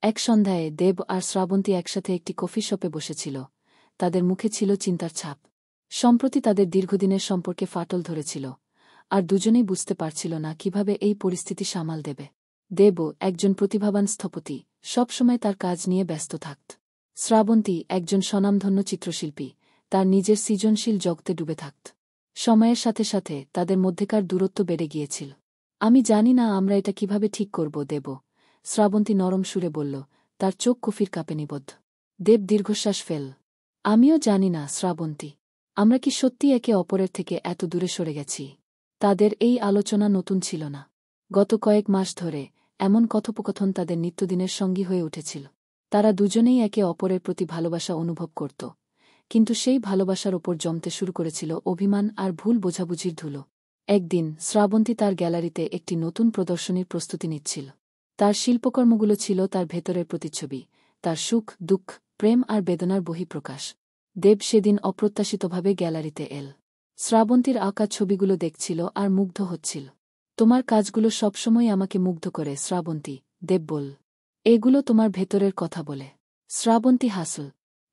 এক সন্ধ্যায় দেব আর শ্রাবন্তী একসাথে একটি কফি শপে বসেছিল। তাদের মুখে ছিল চিন্তার ছাপ। সম্প্রতি তাদের দীর্ঘদিনের সম্পর্কে ফাটল ধরেছিল, আর দুজনেই বুঝতে পারছিল না কিভাবে এই পরিস্থিতি সামাল দেবে। দেব একজন প্রতিভাবান স্থপতি, সবসময় তার কাজ নিয়ে ব্যস্ত থাকত। শ্রাবন্তী একজন স্বনামধন্য চিত্রশিল্পী, তার নিজের সৃজনশীল জগতে ডুবে থাকত। সময়ের সাথে সাথে তাদের মধ্যেকার দূরত্ব বেড়ে গিয়েছিল। আমি জানি না আমরা এটা কিভাবে ঠিক করব দেব, শ্রাবন্তী নরম সুরে বলল, তার চোখ কফির কাপে নিবদ্ধ। দেব দীর্ঘশ্বাস ফেল। আমিও জানি না শ্রাবন্তী, আমরা কি সত্যি একে অপরের থেকে এত দূরে সরে গেছি? তাদের এই আলোচনা নতুন ছিল না। গত কয়েক মাস ধরে এমন কথোপকথন তাদের নিত্যদিনের সঙ্গী হয়ে উঠেছিল। তারা দুজনেই একে অপরের প্রতি ভালোবাসা অনুভব করত, কিন্তু সেই ভালোবাসার ওপর জমতে শুরু করেছিল অভিমান আর ভুল বোঝাবুঝির ধুলো। একদিন শ্রাবন্তী তার গ্যালারিতে একটি নতুন প্রদর্শনীর প্রস্তুতি নিচ্ছিল। তার শিল্পকর্মগুলো ছিল তার ভেতরের প্রতিচ্ছবি, তার সুখ, দুঃখ, প্রেম আর বেদনার বহিঃপ্রকাশ। দেব সেদিন অপ্রত্যাশিতভাবে গ্যালারিতে এল। শ্রাবন্তীর আঁকা ছবিগুলো দেখছিল আর মুগ্ধ হচ্ছিল। তোমার কাজগুলো সবসময় আমাকে মুগ্ধ করে শ্রাবন্তী, দেব বল। এগুলো তোমার ভেতরের কথা বলে। শ্রাবন্তী হাসল।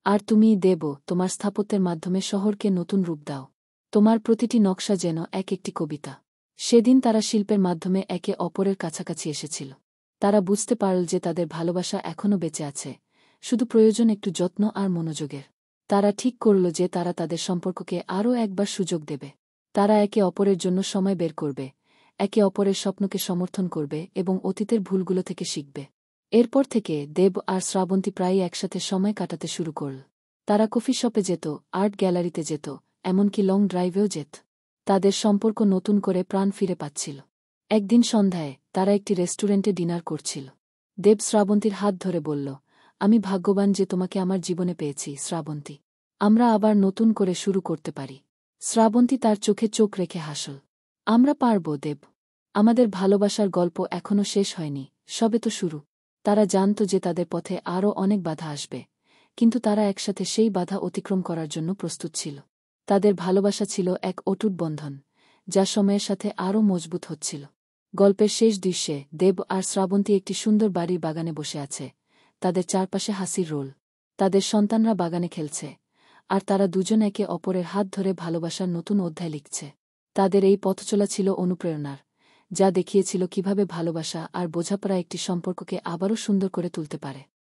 আর তুমি দেব, তোমার স্থাপত্যের মাধ্যমে শহরকে নতুন রূপ দাও। তোমার প্রতিটি নকশা যেন এক একটি কবিতা। সেদিন তারা শিল্পের মাধ্যমে একে অপরের কাছাকাছি এসেছিল। তারা বুঝতে পারল যে তাদের ভালোবাসা এখনও বেঁচে আছে, শুধু প্রয়োজন একটু যত্ন আর মনোযোগের। তারা ঠিক করল যে তারা তাদের সম্পর্ককে আরও একবার সুযোগ দেবে। তারা একে অপরের জন্য সময় বের করবে, একে অপরের স্বপ্নকে সমর্থন করবে এবং অতীতের ভুলগুলো থেকে শিখবে। এরপর থেকে দেব আর শ্রাবন্তী প্রায়ই একসাথে সময় কাটাতে শুরু করল। তারা কফি শপে যেত, আর্ট গ্যালারিতে যেত, এমনকি লং ড্রাইভেও যেত। তাদের সম্পর্ক নতুন করে প্রাণ ফিরে পাচ্ছিল। একদিন সন্ধ্যায় তারা একটি রেস্টুরেন্টে ডিনার করছিল। দেব শ্রাবন্তীর হাত ধরে বলল, আমি ভাগ্যবান যে তোমাকে আমার জীবনে পেয়েছি শ্রাবন্তী। আমরা আবার নতুন করে শুরু করতে পারি। শ্রাবন্তী তার চোখে চোখ রেখে হাসল। আমরা পারব দেব। আমাদের ভালোবাসার গল্প এখনও শেষ হয়নি, সবে তো শুরু। তারা জানত যে তাদের পথে আরও অনেক বাধা আসবে, কিন্তু তারা একসাথে সেই বাধা অতিক্রম করার জন্য প্রস্তুত ছিল। তাদের ভালোবাসা ছিল এক অটুট বন্ধন, যা সময়ের সাথে আরও মজবুত হচ্ছিল। গল্পের শেষ দৃশ্যে দেব আর শ্রাবন্তী একটি সুন্দর বাড়ির বাগানে বসে আছে। তাদের চারপাশে হাসির রোল। তাদের সন্তানরা বাগানে খেলছে, আর তারা দুজন একে অপরের হাত ধরে ভালোবাসার নতুন অধ্যায় লিখছে। তাদের এই পথচলা ছিল অনুপ্রেরণার, যা দেখিয়েছিল কিভাবে ভালোবাসা আর বোঝাপড়া একটি সম্পর্ককে আবারও সুন্দর করে তুলতে পারে।